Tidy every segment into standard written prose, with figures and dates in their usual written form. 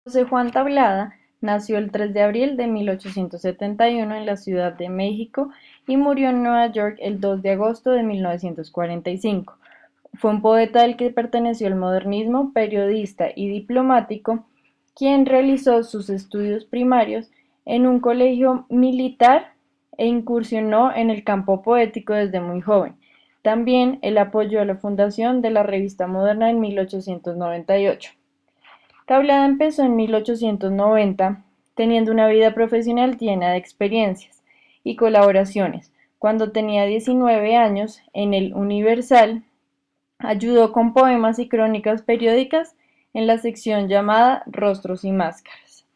José Juan Tablada nació el 3 de abril de 1871 en la Ciudad de México y murió en Nueva York el 2 de agosto de 1945. Fue un poeta del que perteneció al modernismo, periodista y diplomático, quien realizó sus estudios primarios en un colegio militar e incursionó en el campo poético desde muy joven. También él apoyó la fundación de la Revista Moderna en 1898. Tablada empezó en 1890, teniendo una vida profesional llena de experiencias y colaboraciones. Cuando tenía 19 años, en el Universal, ayudó con poemas y crónicas periódicas en la sección llamada Rostros y Máscaras.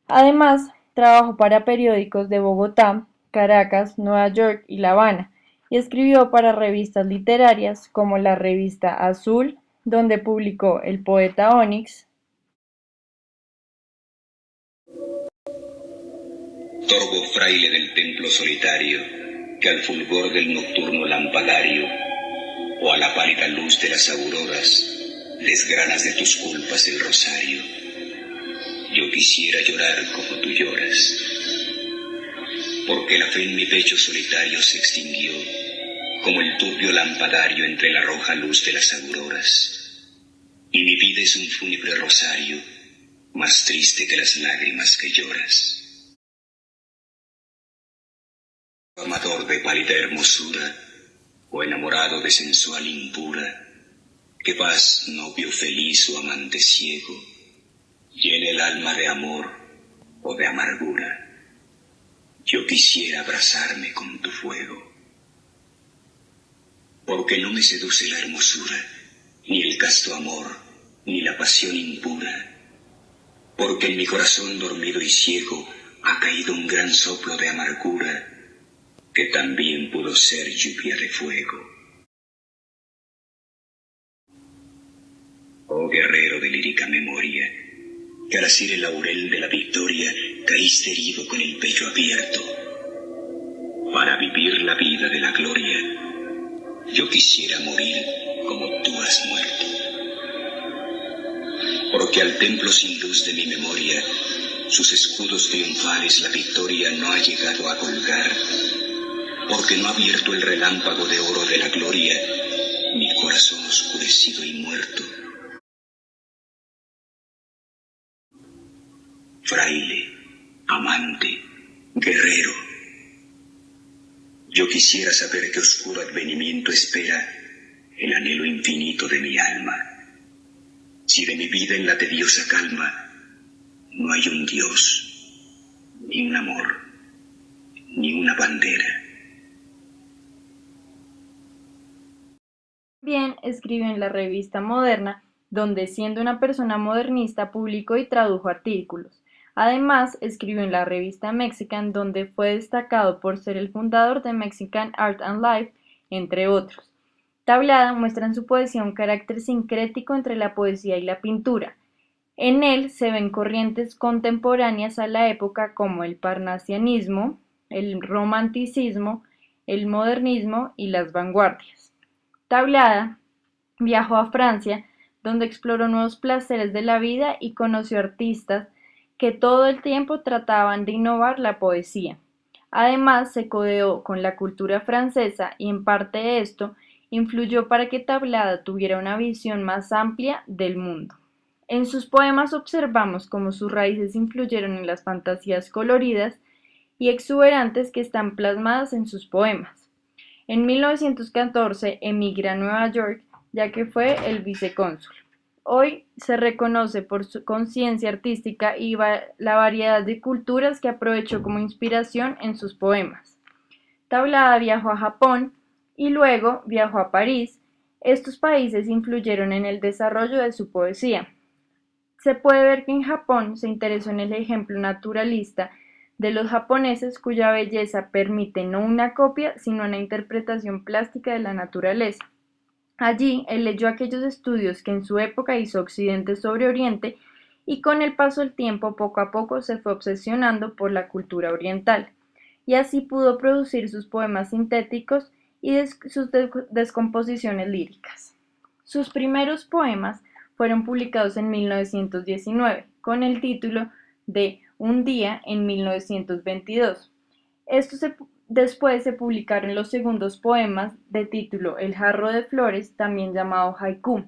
Además, trabajó para periódicos de Bogotá, Caracas, Nueva York y La Habana, y escribió para revistas literarias como la Revista Azul, donde publicó El poeta Onix. Torvo fraile del templo solitario, que al fulgor del nocturno lampadario, o a la pálida luz de las auroras, desgranas de tus culpas el rosario. Yo quisiera llorar como tú lloras, porque la fe en mi pecho solitario se extinguió, como el turbio lampadario entre la roja luz de las auroras. Y mi vida es un fúnebre rosario, más triste que las lágrimas que lloras. Amador de pálida hermosura, o enamorado de sensual impura, que paz, novio feliz o amante ciego, llene el alma de amor o de amargura. Yo quisiera abrazarme con tu fuego, porque no me seduce la hermosura, ni el casto amor, ni la pasión impura, porque en mi corazón dormido y ciego ha caído un gran soplo de amargura, que también pudo ser lluvia de fuego. Oh guerrero de lírica memoria, que al asir el laurel de la victoria caíste herido con el pecho abierto. Para vivir la vida de la gloria, yo quisiera morir como tú has muerto. Porque al templo sin luz de mi memoria, sus escudos triunfales la victoria no ha llegado a colgar, porque no ha abierto el relámpago de oro de la gloria, mi corazón oscurecido y muerto. Fraile, amante, guerrero, yo quisiera saber qué oscuro advenimiento espera el anhelo infinito de mi alma. Si de mi vida en la tediosa calma no hay un Dios, ni un amor, ni una bandera. También escribió en la Revista Moderna, donde siendo una persona modernista publicó y tradujo artículos. Además, escribió en la Revista Mexican, donde fue destacado por ser el fundador de Mexican Art and Life, entre otros. Tablada muestra en su poesía un carácter sincrético entre la poesía y la pintura. En él se ven corrientes contemporáneas a la época como el parnasianismo, el romanticismo, el modernismo y las vanguardias. Tablada viajó a Francia, donde exploró nuevos placeres de la vida y conoció artistas que todo el tiempo trataban de innovar la poesía. Además, se codeó con la cultura francesa y en parte esto influyó para que Tablada tuviera una visión más amplia del mundo. En sus poemas observamos cómo sus raíces influyeron en las fantasías coloridas y exuberantes que están plasmadas en sus poemas. En 1914 emigra a Nueva York, ya que fue el vicecónsul. Hoy se reconoce por su conciencia artística y la variedad de culturas que aprovechó como inspiración en sus poemas. Tablada viajó a Japón y luego viajó a París. Estos países influyeron en el desarrollo de su poesía. Se puede ver que en Japón se interesó en el ejemplo naturalista de los japoneses, cuya belleza permite no una copia, sino una interpretación plástica de la naturaleza. Allí él leyó aquellos estudios que en su época hizo Occidente sobre Oriente y con el paso del tiempo poco a poco se fue obsesionando por la cultura oriental y así pudo producir sus poemas sintéticos y sus descomposiciones líricas. Sus primeros poemas fueron publicados en 1919 con el título de Un día en 1922. Después se publicaron los segundos poemas de título El jarro de flores, también llamado haiku,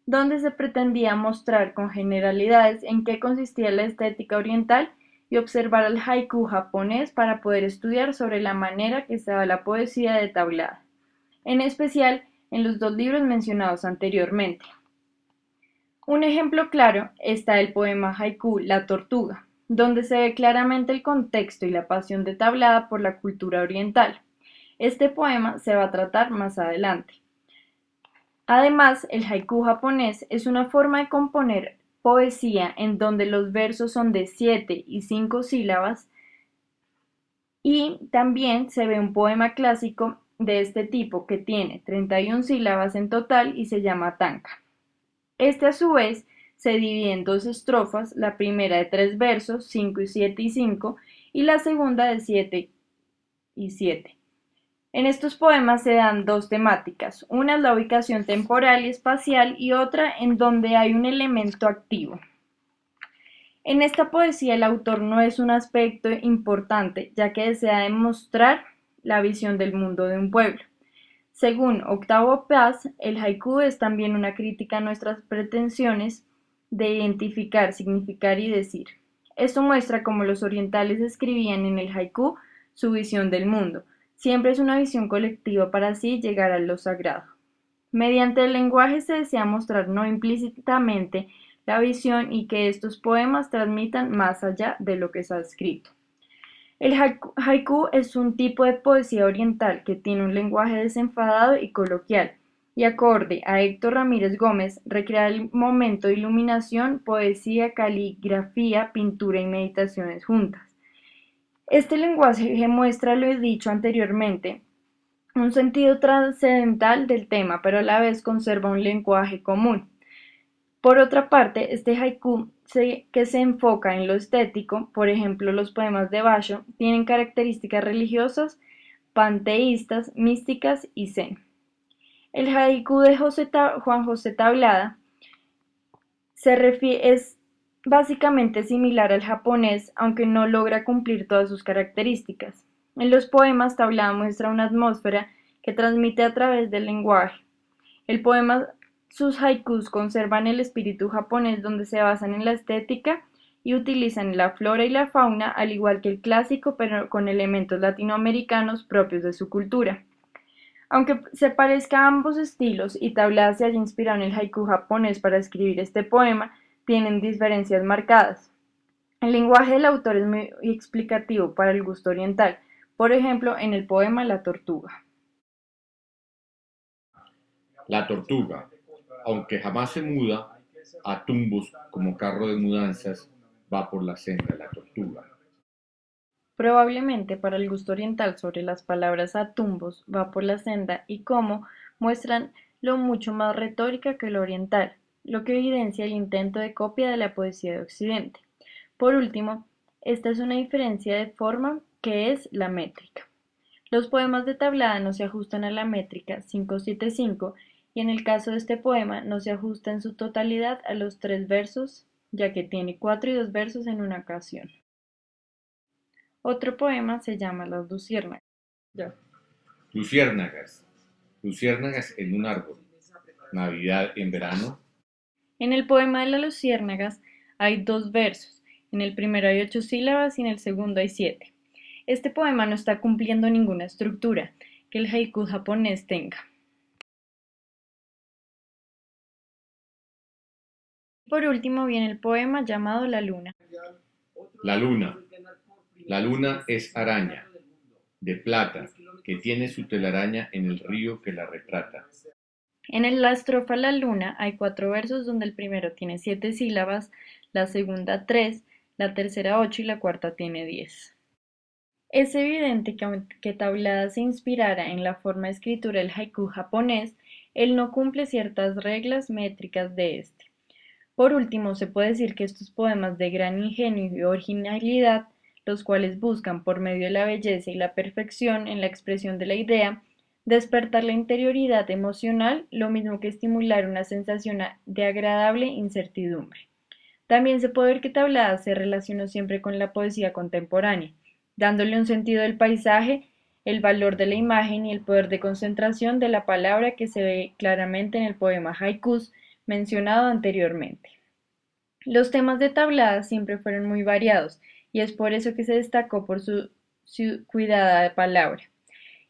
donde se pretendía mostrar con generalidades en qué consistía la estética oriental y observar al haiku japonés para poder estudiar sobre la manera que se da la poesía de tablada, en especial en los dos libros mencionados anteriormente. Un ejemplo claro está el poema haiku La tortuga, donde se ve claramente el contexto y la pasión de tablada por la cultura oriental. Este poema se va a tratar más adelante. Además, el haiku japonés es una forma de componer poesía en donde los versos son de 7 y 5 sílabas, y también se ve un poema clásico de este tipo que tiene 31 sílabas en total y se llama tanka. Este a su vez se divide en dos estrofas, la primera de 3 versos, 5 y 7 y 5, y la segunda de 7 y 7. En estos poemas se dan dos temáticas, una es la ubicación temporal y espacial y otra en donde hay un elemento activo. En esta poesía el autor no es un aspecto importante, ya que desea demostrar la visión del mundo de un pueblo. Según Octavio Paz, el haiku es también una crítica a nuestras pretensiones de identificar, significar y decir. Esto muestra cómo los orientales escribían en el haiku su visión del mundo. Siempre es una visión colectiva para así llegar a lo sagrado. Mediante el lenguaje se desea mostrar no implícitamente la visión y que estos poemas transmitan más allá de lo que se ha escrito. El haiku es un tipo de poesía oriental que tiene un lenguaje desenfadado y coloquial, y acorde a Héctor Ramírez Gómez, recrea el momento de iluminación, poesía, caligrafía, pintura y meditaciones juntas. Este lenguaje muestra lo dicho anteriormente, un sentido trascendental del tema, pero a la vez conserva un lenguaje común. Por otra parte, este haiku que se enfoca en lo estético, por ejemplo los poemas de Basho, tienen características religiosas, panteístas, místicas y zen. El haiku de Juan José Tablada es básicamente similar al japonés, aunque no logra cumplir todas sus características. En los poemas, Tablada muestra una atmósfera que transmite a través del lenguaje. Sus haikus conservan el espíritu japonés donde se basan en la estética y utilizan la flora y la fauna, al igual que el clásico, pero con elementos latinoamericanos propios de su cultura. Aunque se parezca a ambos estilos y Tablada se haya inspirado en el haiku japonés para escribir este poema, tienen diferencias marcadas. El lenguaje del autor es muy explicativo para el gusto oriental, por ejemplo en el poema La tortuga. La tortuga, aunque jamás se muda, a tumbos como carro de mudanzas, va por la senda de la tortuga. Probablemente para el gusto oriental sobre las palabras a tumbos, va por la senda y cómo muestran lo mucho más retórica que lo oriental, lo que evidencia el intento de copia de la poesía de Occidente. Por último, esta es una diferencia de forma que es la métrica. Los poemas de Tablada no se ajustan a la métrica 5-7-5 y en el caso de este poema no se ajusta en su totalidad a los 3 versos, ya que tiene 4 y 2 versos en una ocasión. Otro poema se llama Las luciérnagas. Luciérnagas. Luciérnagas en un árbol. Navidad en verano. En el poema de las luciérnagas hay 2 versos. En el primero hay 8 sílabas y en el segundo hay 7. Este poema no está cumpliendo ninguna estructura que el haiku japonés tenga. Por último viene el poema llamado La luna. La luna. La luna es araña, de plata, que tiene su telaraña en el río que la retrata. En la estrofa La luna hay 4 versos donde el primero tiene 7 sílabas, la segunda 3, la tercera 8 y la cuarta tiene 10. Es evidente que aunque Tablada se inspirara en la forma de escritura del haiku japonés, él no cumple ciertas reglas métricas de este. Por último, se puede decir que estos poemas de gran ingenio y originalidad, los cuales buscan, por medio de la belleza y la perfección en la expresión de la idea, despertar la interioridad emocional, lo mismo que estimular una sensación de agradable incertidumbre. También se puede ver que Tablada se relacionó siempre con la poesía contemporánea, dándole un sentido del paisaje, el valor de la imagen y el poder de concentración de la palabra que se ve claramente en el poema Haikus mencionado anteriormente. Los temas de Tablada siempre fueron muy variados y es por eso que se destacó por su cuidada palabra.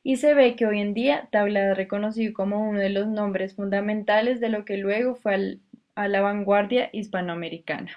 Y se ve que hoy en día Tablada es reconocido como uno de los nombres fundamentales de lo que luego fue a la vanguardia hispanoamericana.